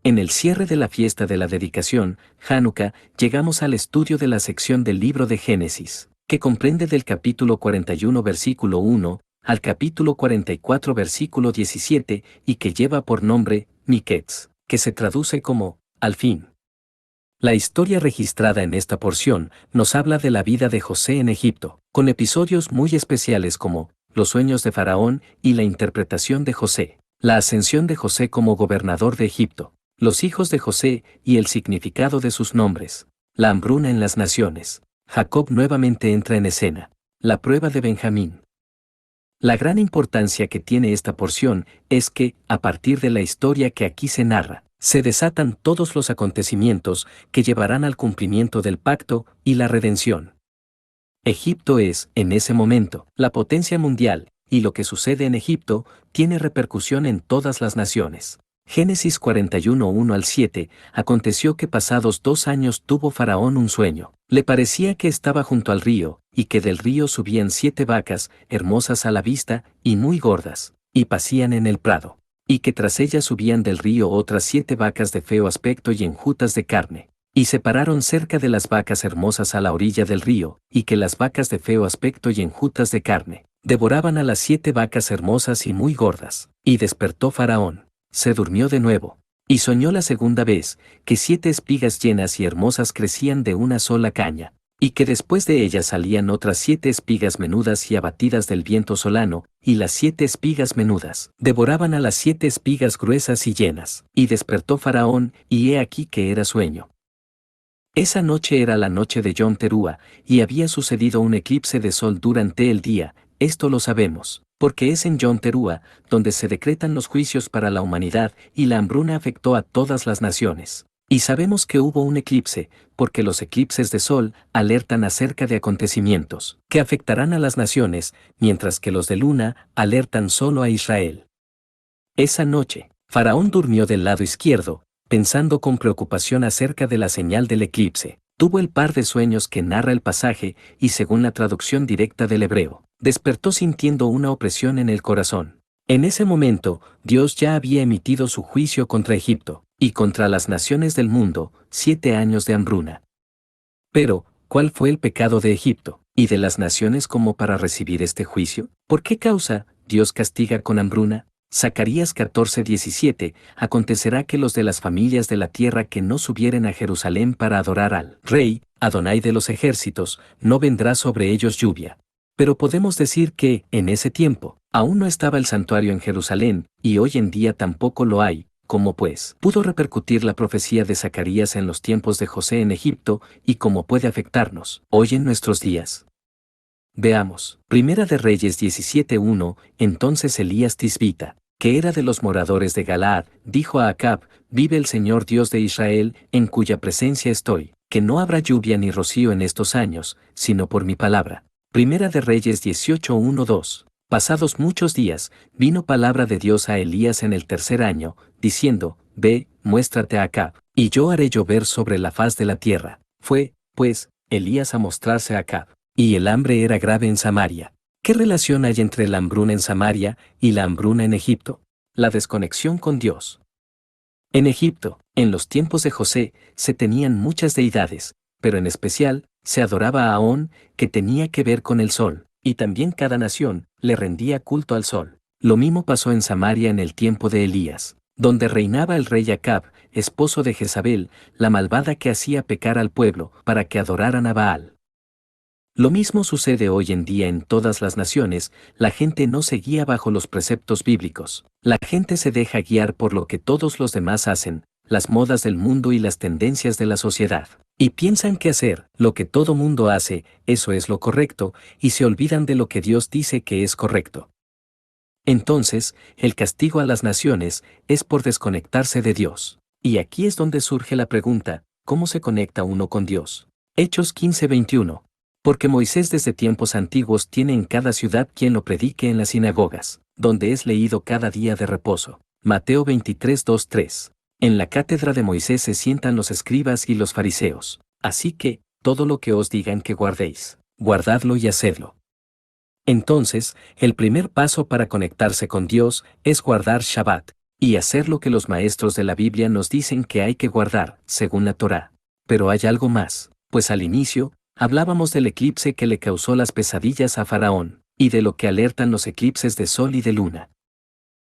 En el cierre de la fiesta de la dedicación, Hanukkah, llegamos al estudio de la sección del libro de Génesis, que comprende del capítulo 41 versículo 1 al capítulo 44 versículo 17 y que lleva por nombre Miketz, que se traduce como al fin. La historia registrada en esta porción nos habla de la vida de José en Egipto, con episodios muy especiales como los sueños de Faraón y la interpretación de José, la ascensión de José como gobernador de Egipto, los hijos de José y el significado de sus nombres, la hambruna en las naciones. Jacob nuevamente entra en escena, la prueba de Benjamín. La gran importancia que tiene esta porción es que, a partir de la historia que aquí se narra, se desatan todos los acontecimientos que llevarán al cumplimiento del pacto y la redención. Egipto es, en ese momento, la potencia mundial, y lo que sucede en Egipto tiene repercusión en todas las naciones. Génesis 41, 1 al 7, aconteció que pasados 2 años tuvo Faraón un sueño. Le parecía que estaba junto al río, y que del río subían 7 vacas, hermosas a la vista, y muy gordas, y pacían en el prado. Y que tras ellas subían del río otras 7 vacas de feo aspecto y enjutas de carne. Y se pararon cerca de las vacas hermosas a la orilla del río, y que las vacas de feo aspecto y enjutas de carne devoraban a las 7 vacas hermosas y muy gordas. Y despertó Faraón. Se durmió de nuevo, y soñó la segunda vez, que 7 espigas llenas y hermosas crecían de una sola caña, y que después de ellas salían otras 7 espigas menudas y abatidas del viento solano, y las 7 espigas menudas devoraban a las 7 espigas gruesas y llenas. Y despertó Faraón, y he aquí que era sueño. Esa noche era la noche de Yom Terúa, y había sucedido un eclipse de sol durante el día. Esto lo sabemos, porque es en Yom Terúa donde se decretan los juicios para la humanidad y la hambruna afectó a todas las naciones. Y sabemos que hubo un eclipse, porque los eclipses de sol alertan acerca de acontecimientos que afectarán a las naciones, mientras que los de luna alertan solo a Israel. Esa noche, Faraón durmió del lado izquierdo, pensando con preocupación acerca de la señal del eclipse. Tuvo el par de sueños que narra el pasaje y según la traducción directa del hebreo, despertó sintiendo una opresión en el corazón. En ese momento, Dios ya había emitido su juicio contra Egipto y contra las naciones del mundo, 7 años de hambruna. Pero, ¿cuál fue el pecado de Egipto y de las naciones como para recibir este juicio? ¿Por qué causa Dios castiga con hambruna? Zacarías 14:17, acontecerá que los de las familias de la tierra que no subieren a Jerusalén para adorar al Rey, Adonai de los ejércitos, no vendrá sobre ellos lluvia. Pero podemos decir que, en ese tiempo, aún no estaba el santuario en Jerusalén, y hoy en día tampoco lo hay. ¿Cómo pues pudo repercutir la profecía de Zacarías en los tiempos de José en Egipto y cómo puede afectarnos hoy en nuestros días? Veamos, Primera de Reyes 17:1, entonces Elías Tisbita, que era de los moradores de Galaad, dijo a Acab, vive el Señor Dios de Israel, en cuya presencia estoy, que no habrá lluvia ni rocío en estos años, sino por mi palabra. Primera de Reyes 18:1-2. Pasados muchos días, vino palabra de Dios a Elías en el 3er año, diciendo, ve, muéstrate a Acab, y yo haré llover sobre la faz de la tierra. Fue, pues, Elías a mostrarse a Acab. Y el hambre era grave en Samaria. ¿Qué relación hay entre la hambruna en Samaria y la hambruna en Egipto? La desconexión con Dios. En Egipto, en los tiempos de José, se tenían muchas deidades, pero en especial, se adoraba a Amón, que tenía que ver con el sol, y también cada nación le rendía culto al sol. Lo mismo pasó en Samaria en el tiempo de Elías, donde reinaba el rey Acab, esposo de Jezabel, la malvada que hacía pecar al pueblo para que adoraran a Baal. Lo mismo sucede hoy en día en todas las naciones, la gente no se guía bajo los preceptos bíblicos, la gente se deja guiar por lo que todos los demás hacen, las modas del mundo y las tendencias de la sociedad, y piensan que hacer lo que todo mundo hace, eso es lo correcto, y se olvidan de lo que Dios dice que es correcto. Entonces, el castigo a las naciones es por desconectarse de Dios. Y aquí es donde surge la pregunta, ¿cómo se conecta uno con Dios? Hechos 15:21. Porque Moisés desde tiempos antiguos tiene en cada ciudad quien lo predique en las sinagogas, donde es leído cada día de reposo. Mateo 23:2-3. En la cátedra de Moisés se sientan los escribas y los fariseos. Así que, todo lo que os digan que guardéis, guardadlo y hacedlo. Entonces, el primer paso para conectarse con Dios es guardar Shabbat, y hacer lo que los maestros de la Biblia nos dicen que hay que guardar, según la Torá. Pero hay algo más, pues al inicio, hablábamos del eclipse que le causó las pesadillas a Faraón, y de lo que alertan los eclipses de sol y de luna.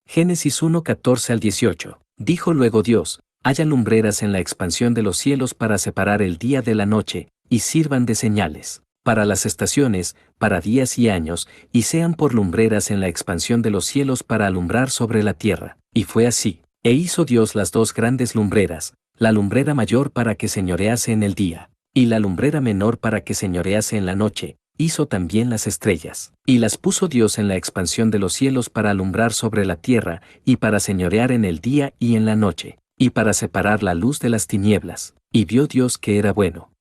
Génesis 1:14 al 18. Dijo luego Dios: haya lumbreras en la expansión de los cielos para separar el día de la noche, y sirvan de señales, para las estaciones, para días y años, y sean por lumbreras en la expansión de los cielos para alumbrar sobre la tierra. Y fue así. E hizo Dios las dos grandes lumbreras, la lumbrera mayor para que señorease en el día, y la lumbrera menor para que señorease en la noche. Hizo también las estrellas, y las puso Dios en la expansión de los cielos para alumbrar sobre la tierra, y para señorear en el día y en la noche, y para separar la luz de las tinieblas. Y vio Dios que era bueno.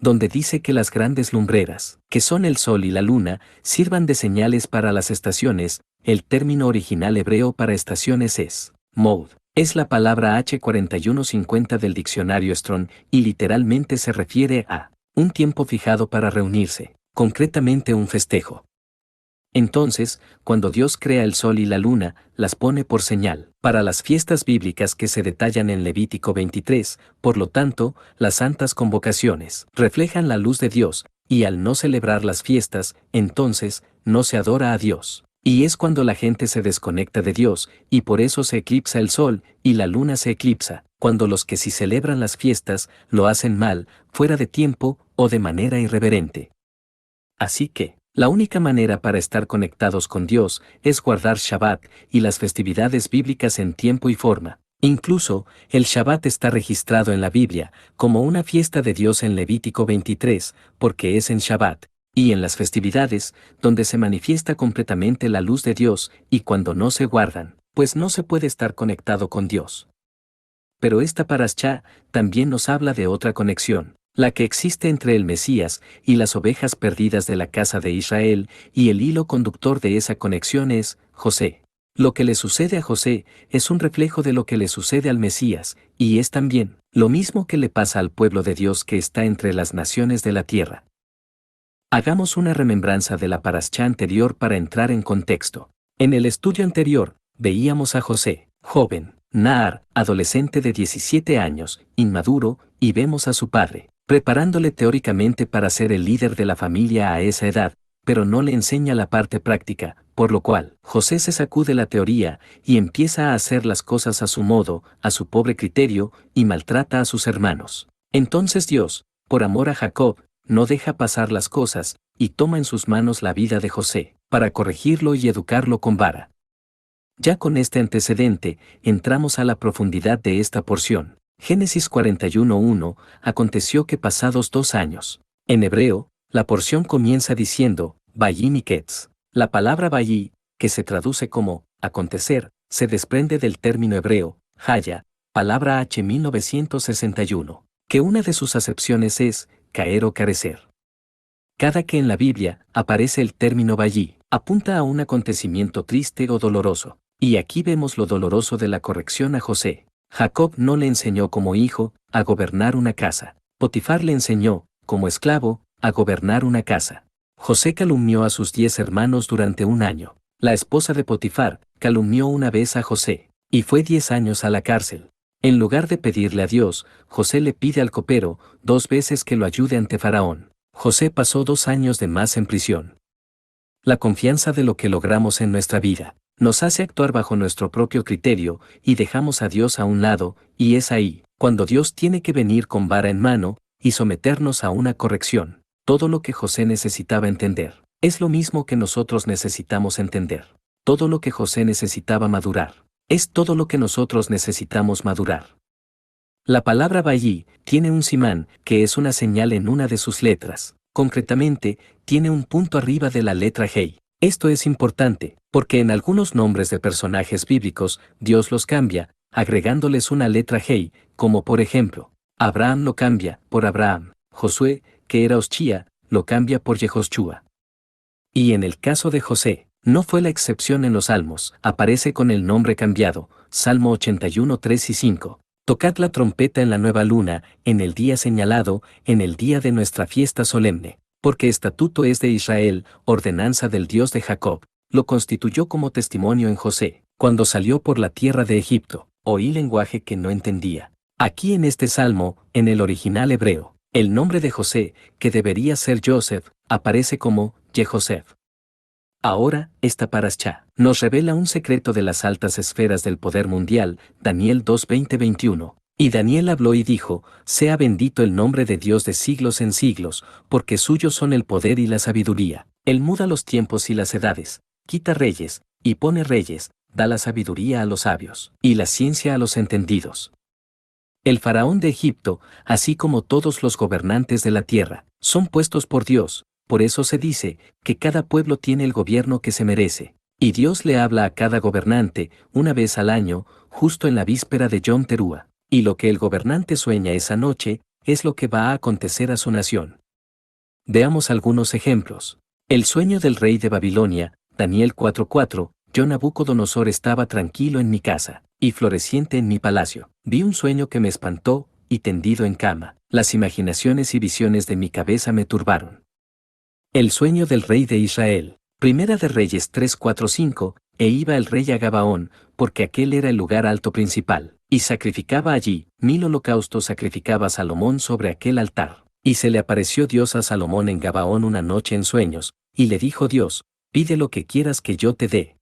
Donde dice que las grandes lumbreras, que son el sol y la luna, sirvan de señales para las estaciones, el término original hebreo para estaciones es moed. Es la palabra H4150 del diccionario Strong, y literalmente se refiere a un tiempo fijado para reunirse, concretamente un festejo. Entonces, cuando Dios crea el sol y la luna, las pone por señal, para las fiestas bíblicas que se detallan en Levítico 23, por lo tanto, las santas convocaciones reflejan la luz de Dios, y al no celebrar las fiestas, entonces, no se adora a Dios. Y es cuando la gente se desconecta de Dios, y por eso se eclipsa el sol, y la luna se eclipsa, cuando los que sí celebran las fiestas, lo hacen mal, fuera de tiempo, o de manera irreverente. Así que, la única manera para estar conectados con Dios es guardar Shabbat y las festividades bíblicas en tiempo y forma. Incluso, el Shabbat está registrado en la Biblia como una fiesta de Dios en Levítico 23, porque es en Shabbat, y en las festividades, donde se manifiesta completamente la luz de Dios, y cuando no se guardan, pues no se puede estar conectado con Dios. Pero esta parashá también nos habla de otra conexión, la que existe entre el Mesías y las ovejas perdidas de la casa de Israel, y el hilo conductor de esa conexión es José. Lo que le sucede a José es un reflejo de lo que le sucede al Mesías, y es también lo mismo que le pasa al pueblo de Dios que está entre las naciones de la tierra. Hagamos una remembranza de la parashá anterior para entrar en contexto. En el estudio anterior, veíamos a José, joven, Naar, adolescente de 17 años, inmaduro, y vemos a su padre, preparándole teóricamente para ser el líder de la familia a esa edad, pero no le enseña la parte práctica, por lo cual, José se sacude la teoría y empieza a hacer las cosas a su modo, a su pobre criterio, y maltrata a sus hermanos. Entonces Dios, por amor a Jacob, no deja pasar las cosas, y toma en sus manos la vida de José, para corregirlo y educarlo con vara. Ya con este antecedente, entramos a la profundidad de esta porción. Génesis 41:1, aconteció que pasados 2 años. En hebreo, la porción comienza diciendo, Vayí Miketz. La palabra Vayí, que se traduce como acontecer, se desprende del término hebreo, Haya, palabra H 1961, que una de sus acepciones es caer o carecer. Cada que en la Biblia aparece el término Vayí, apunta a un acontecimiento triste o doloroso. Y aquí vemos lo doloroso de la corrección a José. Jacob no le enseñó como hijo a gobernar una casa. Potifar le enseñó, como esclavo, a gobernar una casa. José calumnió a sus 10 hermanos durante 1 año. La esposa de Potifar calumnió una vez a José, y fue 10 años a la cárcel. En lugar de pedirle a Dios, José le pide al copero 2 veces que lo ayude ante Faraón. José pasó 2 años de más en prisión. La confianza de lo que logramos en nuestra vida nos hace actuar bajo nuestro propio criterio, y dejamos a Dios a un lado, y es ahí, cuando Dios tiene que venir con vara en mano, y someternos a una corrección. Todo lo que José necesitaba entender, es lo mismo que nosotros necesitamos entender. Todo lo que José necesitaba madurar, es todo lo que nosotros necesitamos madurar. La palabra Vayí tiene un simán, que es una señal en una de sus letras. Concretamente, tiene un punto arriba de la letra Hei. Esto es importante, porque en algunos nombres de personajes bíblicos, Dios los cambia, agregándoles una letra Hei, como por ejemplo, Abraham lo cambia por Abraham, Josué, que era Oschía, lo cambia por Yehoshua. Y en el caso de José, no fue la excepción en los Salmos, aparece con el nombre cambiado, Salmo 81, 3 y 5. Tocad la trompeta en la nueva luna, en el día señalado, en el día de nuestra fiesta solemne. Porque estatuto es de Israel, ordenanza del Dios de Jacob, lo constituyó como testimonio en José, Cuando salió por la tierra de Egipto, oí lenguaje que no entendía. Aquí en este salmo, en el original hebreo, el nombre de José, que debería ser Joseph, aparece como Jehoseph. Ahora, esta parashá nos revela un secreto de las altas esferas del poder mundial, Daniel 2:20-21. Y Daniel habló y dijo, sea bendito el nombre de Dios de siglos en siglos, porque suyos son el poder y la sabiduría. Él muda los tiempos y las edades, quita reyes, y pone reyes, da la sabiduría a los sabios, y la ciencia a los entendidos. El faraón de Egipto, así como todos los gobernantes de la tierra, son puestos por Dios. Por eso se dice que cada pueblo tiene el gobierno que se merece, y Dios le habla a cada gobernante una vez al año, justo en la víspera de Yom Teruah, y lo que el gobernante sueña esa noche es lo que va a acontecer a su nación. Veamos algunos ejemplos. El sueño del rey de Babilonia, Daniel 4:4, yo Nabucodonosor estaba tranquilo en mi casa, y floreciente en mi palacio. Vi un sueño que me espantó, y tendido en cama, las imaginaciones y visiones de mi cabeza me turbaron. El sueño del rey de Israel. Primera de Reyes 3:4-5, e iba el rey a Gabaón, porque aquel era el lugar alto principal, y sacrificaba allí, 1000 holocaustos sacrificaba Salomón sobre aquel altar. Y se le apareció Dios a Salomón en Gabaón una noche en sueños, y le dijo Dios, pide lo que quieras que yo te dé.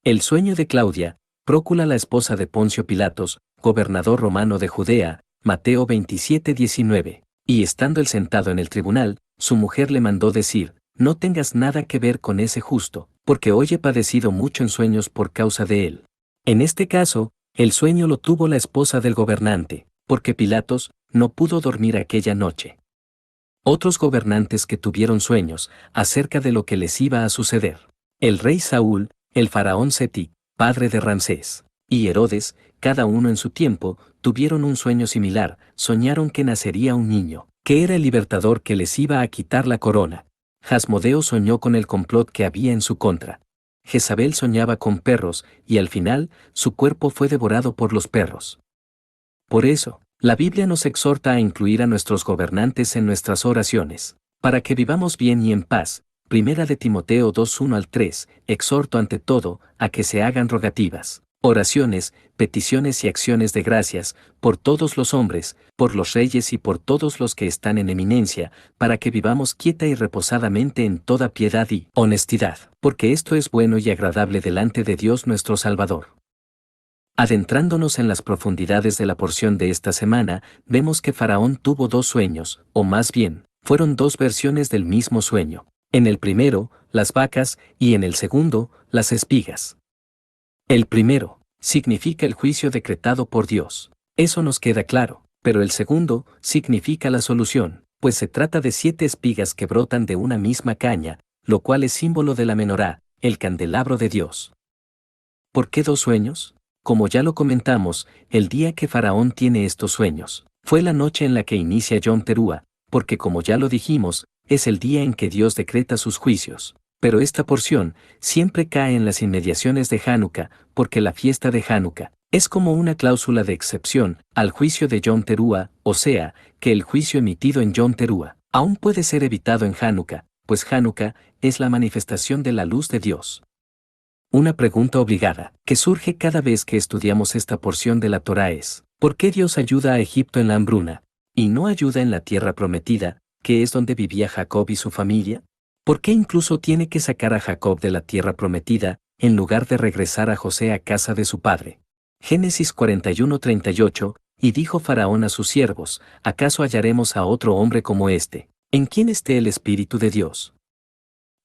El sueño de Claudia, Prócula la esposa de Poncio Pilatos, gobernador romano de Judea, Mateo 27:19. Y estando él sentado en el tribunal, su mujer le mandó decir, no tengas nada que ver con ese justo, porque hoy he padecido mucho en sueños por causa de él. En este caso, el sueño lo tuvo la esposa del gobernante, porque Pilatos no pudo dormir aquella noche. Otros gobernantes que tuvieron sueños acerca de lo que les iba a suceder. El rey Saúl, el faraón Seti, padre de Ramsés, y Herodes, cada uno en su tiempo, tuvieron un sueño similar, soñaron que nacería un niño, que era el libertador que les iba a quitar la corona. Asmodeo soñó con el complot que había en su contra. Jezabel soñaba con perros, y al final, su cuerpo fue devorado por los perros. Por eso, la Biblia nos exhorta a incluir a nuestros gobernantes en nuestras oraciones, para que vivamos bien y en paz. Primera de Timoteo 2:1-3, exhorto ante todo, a que se hagan rogativas, oraciones, peticiones y acciones de gracias, por todos los hombres, por los reyes y por todos los que están en eminencia, para que vivamos quieta y reposadamente en toda piedad y honestidad, porque esto es bueno y agradable delante de Dios nuestro Salvador. Adentrándonos en las profundidades de la porción de esta semana, vemos que Faraón tuvo dos sueños, o más bien, fueron dos versiones del mismo sueño. En el primero, las vacas, y en el segundo, las espigas. El primero, significa el juicio decretado por Dios. Eso nos queda claro, pero el segundo, significa la solución, pues se trata de 7 espigas que brotan de una misma caña, lo cual es símbolo de la menorá, el candelabro de Dios. ¿Por qué dos sueños? Como ya lo comentamos, el día que Faraón tiene estos sueños, fue la noche en la que inicia Yom Teruah, porque como ya lo dijimos, es el día en que Dios decreta sus juicios. Pero esta porción siempre cae en las inmediaciones de Hanukkah, porque la fiesta de Hanukkah es como una cláusula de excepción al juicio de Yom Teruah, o sea, que el juicio emitido en Yom Teruah aún puede ser evitado en Hanukkah, pues Hanukkah es la manifestación de la luz de Dios. Una pregunta obligada que surge cada vez que estudiamos esta porción de la Torá es, ¿por qué Dios ayuda a Egipto en la hambruna y no ayuda en la tierra prometida, que es donde vivía Jacob y su familia? ¿Por qué incluso tiene que sacar a Jacob de la tierra prometida, en lugar de regresar a José a casa de su padre? Génesis 41:38, y dijo Faraón a sus siervos, ¿acaso hallaremos a otro hombre como este, en quien esté el Espíritu de Dios?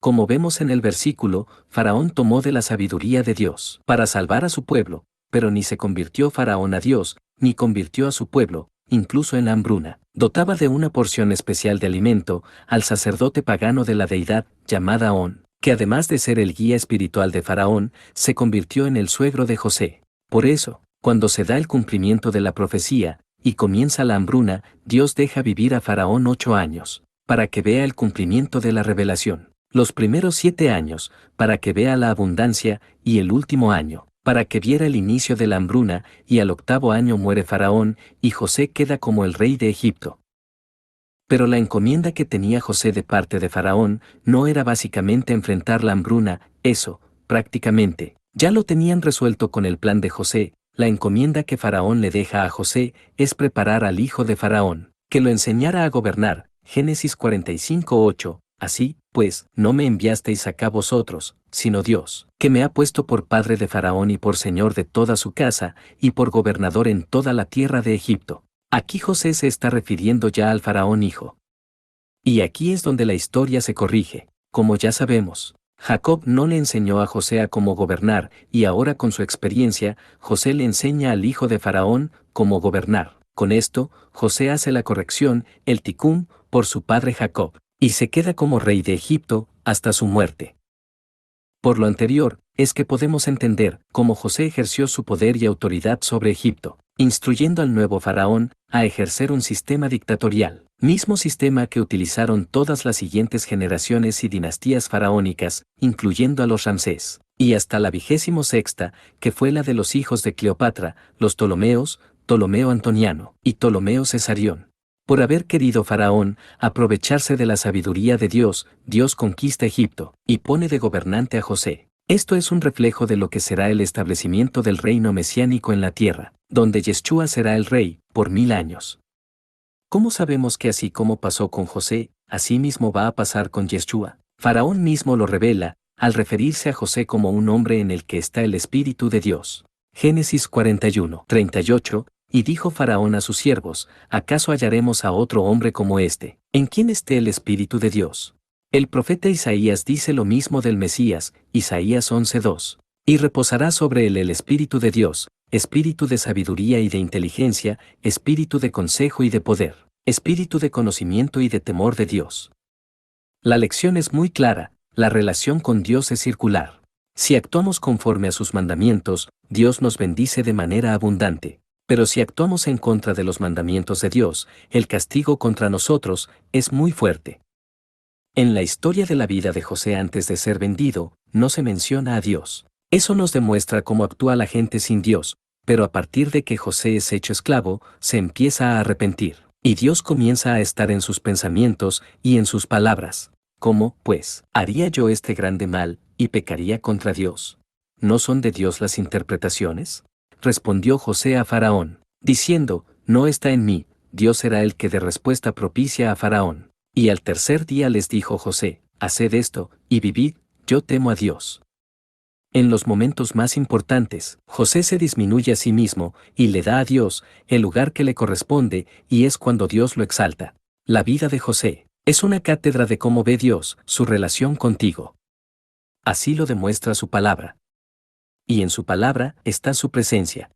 Como vemos en el versículo, Faraón tomó de la sabiduría de Dios para salvar a su pueblo, pero ni se convirtió Faraón a Dios, ni convirtió a su pueblo, incluso en la hambruna. Dotaba de una porción especial de alimento al sacerdote pagano de la deidad, llamada On, que además de ser el guía espiritual de Faraón, se convirtió en el suegro de José. Por eso, cuando se da el cumplimiento de la profecía, y comienza la hambruna, Dios deja vivir a Faraón 8 años, para que vea el cumplimiento de la revelación. Los primeros 7 años, para que vea la abundancia, y el último año, para que viera el inicio de la hambruna, y al 8º año muere Faraón, y José queda como el rey de Egipto. Pero la encomienda que tenía José de parte de Faraón no era básicamente enfrentar la hambruna, eso, prácticamente, Ya lo tenían resuelto con el plan de José. La encomienda que Faraón le deja a José es preparar al hijo de Faraón, que lo enseñara a gobernar. Génesis 45:8. Así, pues, no me enviasteis acá vosotros, sino Dios, que me ha puesto por padre de Faraón y por señor de toda su casa, y por gobernador en toda la tierra de Egipto. Aquí José se está refiriendo ya al Faraón hijo. Y aquí es donde la historia se corrige. Como ya sabemos, Jacob no le enseñó a José a cómo gobernar, y ahora con su experiencia, José le enseña al hijo de Faraón cómo gobernar. Con esto, José hace la corrección, el ticún, por su padre Jacob, y se queda como rey de Egipto hasta su muerte. Por lo anterior, es que podemos entender cómo José ejerció su poder y autoridad sobre Egipto, instruyendo al nuevo faraón a ejercer un sistema dictatorial, mismo sistema que utilizaron todas las siguientes generaciones y dinastías faraónicas, incluyendo a los Ramsés, y hasta la 26ª, que fue la de los hijos de Cleopatra, los Ptolomeos, Ptolomeo Antoniano y Ptolomeo Cesarión. Por haber querido Faraón aprovecharse de la sabiduría de Dios, Dios conquista Egipto y pone de gobernante a José. Esto es un reflejo de lo que será el establecimiento del reino mesiánico en la tierra, donde Yeshua será el rey por 1000 años. ¿Cómo sabemos que así como pasó con José, así mismo va a pasar con Yeshua? Faraón mismo lo revela, al referirse a José como un hombre en el que está el Espíritu de Dios. Génesis 41:38. Y dijo Faraón a sus siervos, ¿acaso hallaremos a otro hombre como este, en quien esté el Espíritu de Dios? El profeta Isaías dice lo mismo del Mesías, Isaías 11:2. Y reposará sobre él el Espíritu de Dios, espíritu de sabiduría y de inteligencia, espíritu de consejo y de poder, espíritu de conocimiento y de temor de Dios. La lección es muy clara, la relación con Dios es circular. Si actuamos conforme a sus mandamientos, Dios nos bendice de manera abundante. Pero si actuamos en contra de los mandamientos de Dios, el castigo contra nosotros es muy fuerte. En la historia de la vida de José antes de ser vendido, no se menciona a Dios. Eso nos demuestra cómo actúa la gente sin Dios, pero a partir de que José es hecho esclavo, se empieza a arrepentir, y Dios comienza a estar en sus pensamientos y en sus palabras. ¿Cómo, pues, haría yo este grande mal, y pecaría contra Dios? ¿No son de Dios las interpretaciones? Respondió José a Faraón, diciendo, no está en mí, Dios será el que dé respuesta propicia a Faraón. Y al tercer día les dijo José, haced esto, y vivid, yo temo a Dios. En los momentos más importantes, José se disminuye a sí mismo, y le da a Dios el lugar que le corresponde, y es cuando Dios lo exalta. La vida de José es una cátedra de cómo ve Dios su relación contigo. Así lo demuestra su palabra. Y en su palabra está su presencia.